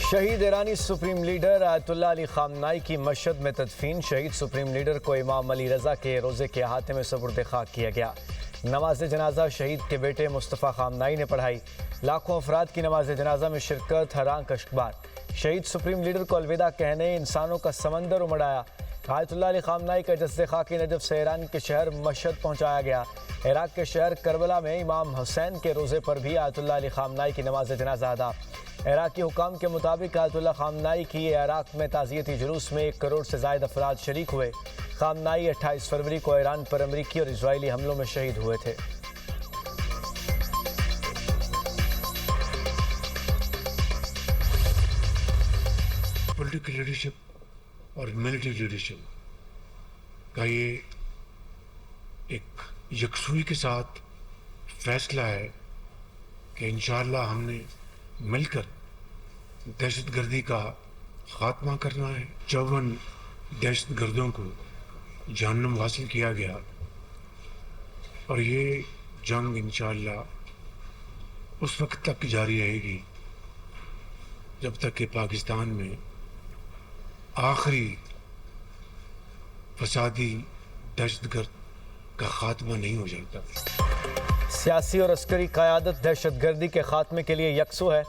शहीद ईरानी supreme leader Ayatollah Ali Khamenei की मशहद में तदफीन। शहीद सुप्रीम लीडर को इमाम अली रज़ा के रोज़े के अहाते में सुपुर्द खाक किया गया। नमाज जनाजा शहीद के बेटे मुस्तफ़ा खामनाई ने पढ़ाई। लाखों अफराद की नमाज जनाजा में शिरकत, हरां कश्कबार। शहीद सुप्रीम लीडर को अलविदा कहने इंसानों का समंदर उमड़ आया। आयतुल्लाह अली खामनाई का जस्द खाकी नजफ से ईरान के शहर मशहद पहुँचाया गया। इराक के शहर करबला में इमाम हुसैन के रोज़े पर भी आयतुल्लाह अली खामनाई की नमाज जनाजा अदा। इराकी हुकाम के मुताबिक आयतुल्लाह खामनाई की इराक में ताज़ियती जुलूस में 1 करोड़ से ज़ायद अफराद शरीक हुए। खामनाई 28 फरवरी को ईरान पर अमरीकी और इजरायली हमलों में शहीद हुए थे। पॉलिटिकल लीडरशिप और मिलिट्री लीडरशिप का ये एक यकसुई के साथ फैसला है कि इंशाअल्लाह हमने मिलकर दहशतगर्दी का ख़ात्मा करना है। 54 दहशतगर्दों को जहन्नुम हासिल किया गया और ये जंग इंशाअल्लाह उस वक्त तक जारी रहेगी जब तक कि पाकिस्तान में आखिरी फसादी दहशतगर्द का खात्मा नहीं हो जाता। सियासी और अस्करी क़यादत दहशतगर्दी के खात्मे के लिए यकसू है।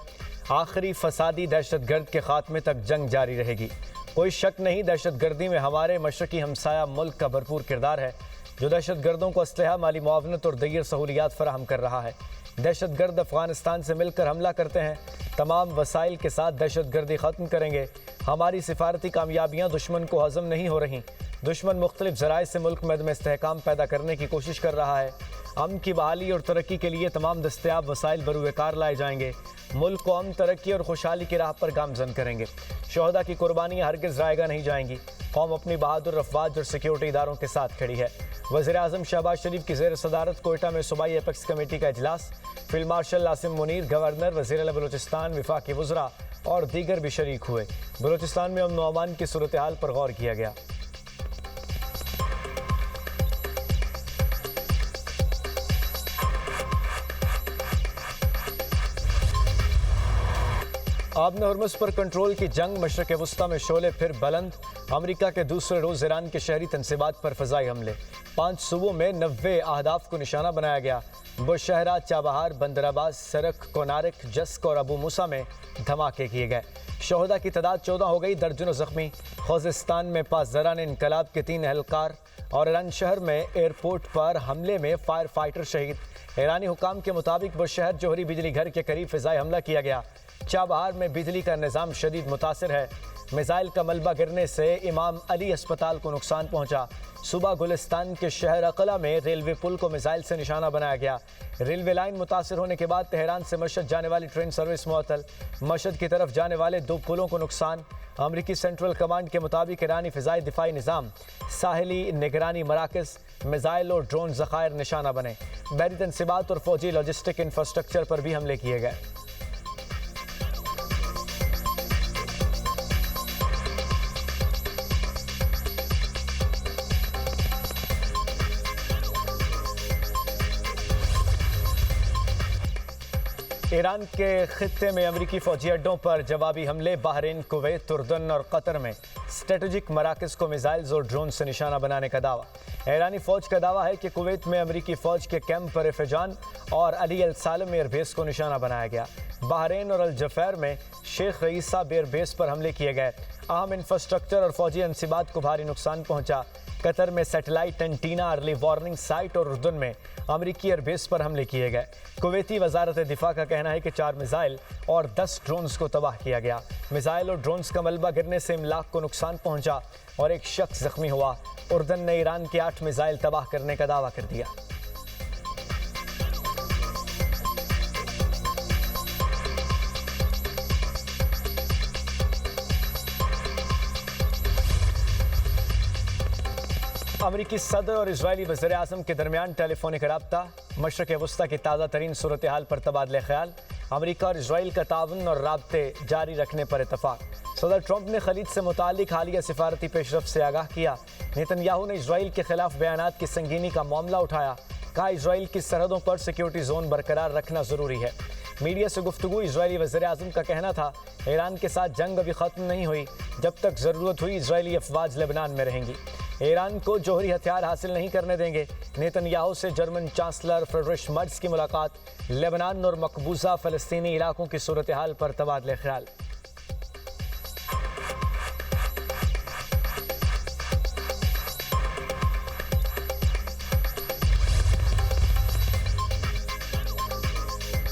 आखिरी फसादी दहशतगर्द के खात्मे तक जंग जारी रहेगी। कोई शक नहीं, दहशतगर्दी में हमारे मशरकी हमसाया मुल्क का भरपूर किरदार है, जो दहशतगर्दों को असलहा, माली मुआवनत और दीगर सहूलियात फराहम कर रहा है। दहशतगर्द अफगानिस्तान से मिलकर हमला करते हैं, तमाम वसाइल के साथ दहशतगर्दी ख़त्म करेंगे। हमारी सिफारती कामयाबियाँ दुश्मन को हज़म नहीं हो रहीं। दुश्मन मुख्तलिफ ज़राए से मुल्क में अदम इस्तेहकाम पैदा करने की कोशिश कर रहा है। अमन की बहाली और तरक्की के लिए तमाम दस्तयाब वसाइल बरूएकार लाए जाएंगे। मुल्क को अमन, तरक्की और खुशहाली की राह पर गामजन करेंगे। शोहदा की कुर्बानियाँ हरगिज़ रायगा नहीं जाएंगी। कौम अपनी बहादुर अफवाज और सिक्योरिटी इदारों के साथ खड़ी है। वज़ीर-ए-आज़म शहबाज शरीफ की ज़ेर सदारत कोयटा में सूबाई एपेक्स कमेटी का इजलास। Field marshal Asim Munir, governor, वज़ीर आला बलूचिस्तान, विफाकी वज़रा और दीगर भी शरीक हुए। बलूचिस्तान में अमन व अमान की सूरत हाल पर गौर किया गया। आबन हरमुज़ पर कंट्रोल की जंग, मशरक़ वस्ता में शोले फिर बुलंद। अमरीका के दूसरे रोज़ ईरान के शहरी तनसीबात पर फ़ज़ाई हमले। 5 सूबों में 90 अहदाफ को निशाना बनाया गया। बुशहरा, चाबहार, बंदराबाद, सरक, कोनारक, जस्क और अबू मूसा में धमाके किए गए। शोहदा की तादाद 14 हो गई, दर्जनों ज़ख्मी। खोजिस्तान में पासदरान इनकलाब के 3 एहलकार और ईरान शहर में एयरपोर्ट पर हमले में फायर फाइटर शहीद। ईरानी हुकाम के मुताबिक बुशहर जोहरी बिजली घर के करीब फ़िज़ाई हमला किया गया। चाबहार में बिजली का निज़ाम शदीद मुतासिर है। मिसाइल का मलबा गिरने से इमाम अली अस्पताल को नुकसान पहुंचा। सूबा गुलिस्तान के शहर अकला में रेलवे पुल को मिसाइल से निशाना बनाया गया। रेलवे लाइन मुतासिर होने के बाद तेहरान से मशहद जाने वाली ट्रेन सर्विस मुअत्तल। मशहद की तरफ जाने वाले 2 पुलों को नुकसान। अमरीकी सेंट्रल कमांड के मुताबिक ईरानी फ़िज़ाई दिफाई निज़ाम, साहिली निगरानी मराकज़, मिसाइल और ड्रोन ज़खायर निशाना बने। बहरी तनसीबात और फौजी लॉजिस्टिक इंफ्रास्ट्रक्चर पर भी हमले किए गए। ईरान के खित्ते में अमरीकी फौजी अड्डों पर जवाबी हमले। बहरीन, कुवैत, उर्दन और कतर में स्ट्रेटेजिक मराकज़ को मिसाइल्स और ड्रोन से निशाना बनाने का दावा। ईरानी फ़ौज का दावा है कि कुवैत में अमरीकी फ़ौज के कैंप पर फजान और अली अल सालम एयरबेस को निशाना बनाया गया। बहरीन और अल जफैर में शेख रईसा एयरबेस पर हमले किए गए। अहम इंफ्रास्ट्रक्चर और फौजी अंसिबात को भारी नुकसान पहुंचा। कतर में satellite antenna, early warning site और उर्दन में अमरीकी एयरबेस पर हमले किए गए। कुवैती वजारत दिफा का कहना है कि 4 मिसाइल और 10 ड्रोन्स को तबाह किया गया। मिसाइल और ड्रोन्स का मलबा गिरने से इमलाक को नुकसान पहुंचा और एक शख्स जख्मी हुआ। उर्दन ने ईरान के 8 मिसाइल तबाह करने का दावा कर दिया। अमरीकी सदर और इजरायली वज़ीर-ए-आज़म के दरमियान टेलीफोनिक रब्ता। मशरक़ वस्ता की ताज़ा तरीन सूरत हाल पर तबादले ख्याल। अमरीका और इजराइल का ताउन और राब्ते जारी रखने पर इतफ़ाक़। सदर ट्रंप ने खलीज से मुतालिक हालिया सिफारती पेशरफ से आगाह किया। नेतन्याहू ने इजराइल के खिलाफ बयानात की संगीनी का मामला उठाया। कहा इजराइल की सरहदों पर सिक्योरिटी जोन बरकरार रखना ज़रूरी है। मीडिया से गुफ्तगू इजरायली वज़ीर-ए-आज़म का कहना था, ईरान के साथ जंग अभी ख़त्म नहीं हुई, जब तक ज़रूरत हुई इजरायली अफवाज लेबनान में रहेंगी। ईरान को जौहरी हथियार हासिल नहीं करने देंगे। नेतन्याहू से जर्मन चांसलर फ्रेडरिश मर्ज की मुलाकात, लेबनान और मकबूजा फ़लस्तीनी इलाकों की सूरत हाल पर तबादले ख्याल।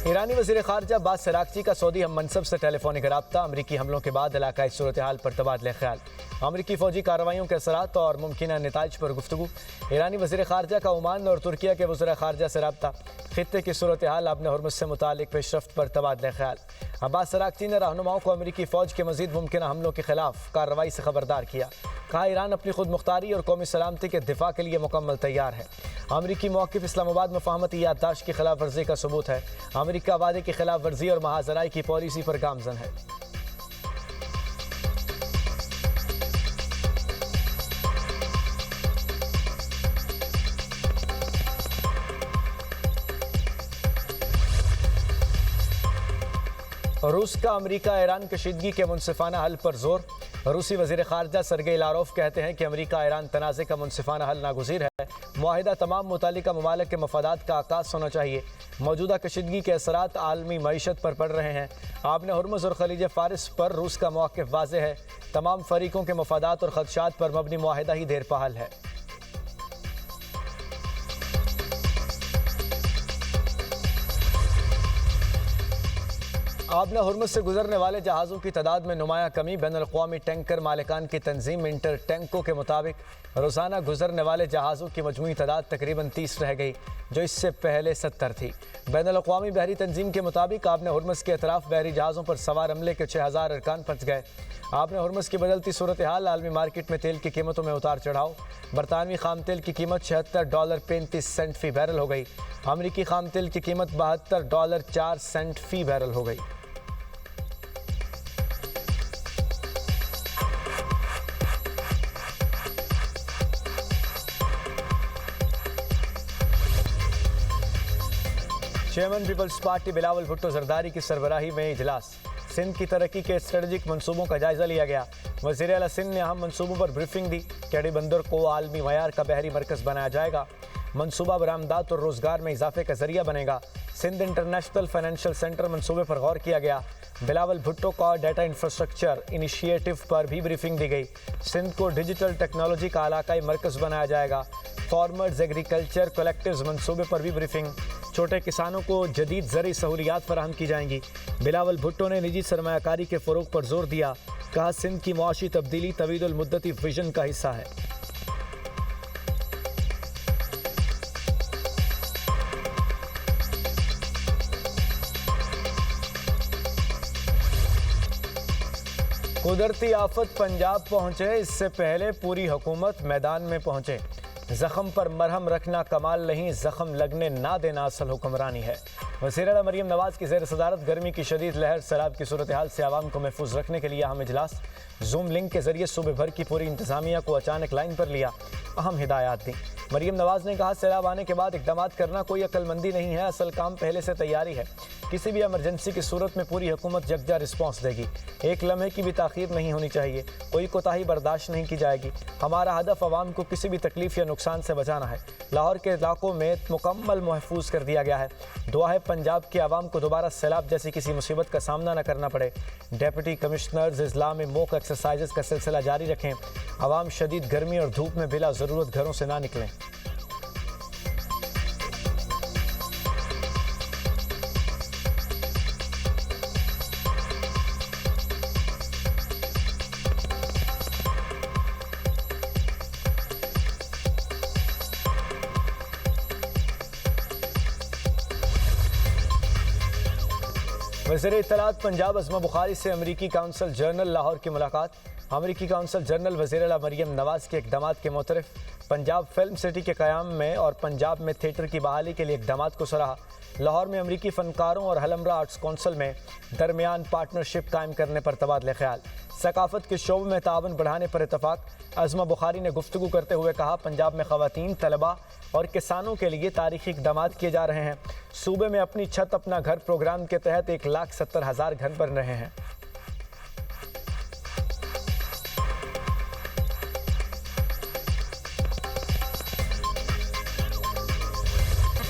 ईरानी वज़ीर ख़ारजा अब्बास अराग़ची का सऊदी हम मनसब से टेलीफोनिक रब्ता, अमरीकी हमलों के बाद इलाकाई सूरत हाल पर तबादले ख्याल, अमरीकी फ़ौजी कार्रवाइयों के असरात और मुमकिन नताइज पर गुफ्तगू। ईरानी वज़ीर ख़ारजा का ओमान और तुर्किया के वज़ीर ख़ारजा से रब्ता, ख़ित्ते की सूरत हाल आबने हुर्मुज़ से मुतालिक पेशरफ्त पर तबादले ख्याल। अब्बास अराग़ची ने रहनुमाओं को अमरीकी फ़ौज के मज़ीद मुमकिन हमलों के खिलाफ कार्रवाई से खबरदार किया। कहा, ईरान अपनी खुद मुख्तारी और कौमी सलामती के दिफा के लिए मुकम्मल तैयार है। अमरीकी मौक़िफ़ इस्लामाबाद मफ़ाहमती याददाश्त की खिलाफ वर्जी का सबूत है। अमरीका वादे की खिलाफ वर्जी और महाजराई की पॉलिसी पर गामज़न है। रूस का अमरीका ईरान कशीदगी के मुनसिफाना हल पर जोर। रूसी वज़ीर ख़ारजा सरगेई लारोफ कहते हैं कि अमरीका ईरान तनाज़े का मुनसिफाना हल नागुज़ीर है। मुआहिदा तमाम मुतालिका ममालिक के मफादात का आकाश होना चाहिए। मौजूदा कशीदगी के असरात आलमी मईशत पर पड़ रहे हैं। आबने हुर्मुज़ और खलीज फ़ारिस पर रूस का मौक़िफ़ वाज़ेह है। तमाम फ़रीक़ों के मफादात और ख़दशात पर मबनी मुआहिदा ही देर पहल है। आबना हुर्मुज़ से गुजरने वाले जहाज़ों की तादाद में नुमाया कमी। बैनुल-अक़वामी टैंकर मालिकान की तंजीम इंटर टैंको के मुताबिक रोज़ाना गुजरने वाले जहाज़ों की मजमूई तादाद तकरीबन 30 रह गई, जो इससे पहले 70 थी। बैनुल-अक़वामी बहरी तंजीम के मुताबिक आबना हुर्मुज़ के अतराफ़ बहरी जहाज़ों पर सवार अमले के 6000 अरकान फंस गए। आबना हुर्मुज़ की बदलती सूरत हाल, आलमी मार्केट में तेल की कीमतों में उतार चढ़ाव। बरतानवी खाम तेल की कीमत $76.35 फ़ी बैरल हो गई। अमरीकी खाम तेल की कीमत $72.04 फ़ी बैरल हो गई। चेयरमैन पीपल्स पार्टी बिलावल भुट्टो जरदारी की सरबराही में इजलास। सिंध की तरक्की के स्ट्रेटजिक मंसूबों का जायजा लिया गया। वज़ीर आला सिंध ने अहम मंसूबों पर ब्रीफिंग दी। कैडी बंदर को आलमी मयार का बहरी मरकज़ बनाया जाएगा। मंसूबा बरामदात और रोज़गार में इजाफे का जरिया बनेगा। सिंध इंटरनेशनल फाइनेंशियल सेंटर मंसूबे पर गौर किया गया। बिलावल भुट्टो का डाटा इंफ्रास्ट्रक्चर इनिशिएटिव पर भी ब्रीफिंग दी गई। सिंध को डिजिटल टेक्नोलॉजी का इलाकाई मरकज़ बनाया जाएगा। फार्मर्स एग्रीकल्चर कलेक्टिव्स मंसूबे पर भी ब्रीफिंग। छोटे किसानों को जदीद ज़रूरी सहूलियात फराहम की जाएंगी। बिलावल भुट्टो ने निजी सरमायाकारी के फ़रोग़ पर जोर दिया। कहा, सिंध की मुआशी तब्दीली तवील मुद्दती विजन का हिस्सा है। कुदरती आफत पंजाब पहुंचे, इससे पहले पूरी हुकूमत मैदान में पहुंचे। ज़ख़म पर मरहम रखना कमाल नहीं, ज़ख़म लगने ना देना असल हुक्मरानी है। वज़ीर आला मरीम नवाज़ की ज़ेर सदारत गर्मी की शदीद लहर सैलाब की सूरत हाल से आवाम को महफूज रखने के लिए अहम इजलास। जूम लिंक के जरिए सूबे भर की पूरी इंतज़ामिया को अचानक लाइन पर लिया, अहम हिदायत दी। मरीम नवाज़ ने कहा, सैलाब आने के बाद इक़दामात करना कोई अक्लमंदी नहीं है, असल काम पहले से तैयारी है। किसी भी एमरजेंसी की सूरत में पूरी हुकूमत यकजा रिस्पॉन्स देगी। एक लम्हे की भी ताख़ीर नहीं होनी चाहिए, कोई कोताही बर्दाश्त नहीं की जाएगी। हमारा हदफ आवाम को किसी भी तकलीफ या नुकसान से बचाना है। लाहौर के इलाकों में मुकम्मल महफूज कर दिया गया है। दुआ है पंजाब के आवाम को दोबारा सैलाब जैसी किसी मुसीबत का सामना न करना पड़े। डिप्टी कमिश्नर्स इजला में मॉक एक्सरसाइज का सिलसिला जारी रखें। आवाम शदीद गर्मी और धूप में बिला ज़रूरत घरों से ना निकलें। वज़ीर इत्तलात पंजाब अज़मा बुखारी से अमरीकी काउंसल जनरल लाहौर की मुलाकात। अमरीकी काउंसल जनरल वज़ीर आला मरीम नवाज़ के इक़दामात के मुतरफ़ पंजाब फिल्म सिटी के क़याम में और पंजाब में थिएटर की बहाली के लिए इक़दामात को सराहा। लाहौर में अमरीकी फ़नकारों और हलमरा आर्ट्स कौंसिल में दरमियान पार्टनरशिप कायम करने पर तबादले ख्याल। सकाफ़त के शोबे में तावन बढ़ाने पर इतफाक़। अज़मा बुखारी ने गुफ्तगू करते हुए कहा, पंजाब में ख़वातीन, तलबा और किसानों के लिए तारीख़ी इक़दामात किए जा रहे हैं। सूबे में अपनी छत अपना घर प्रोग्राम के तहत 1,70,000 घर बन रहे हैं।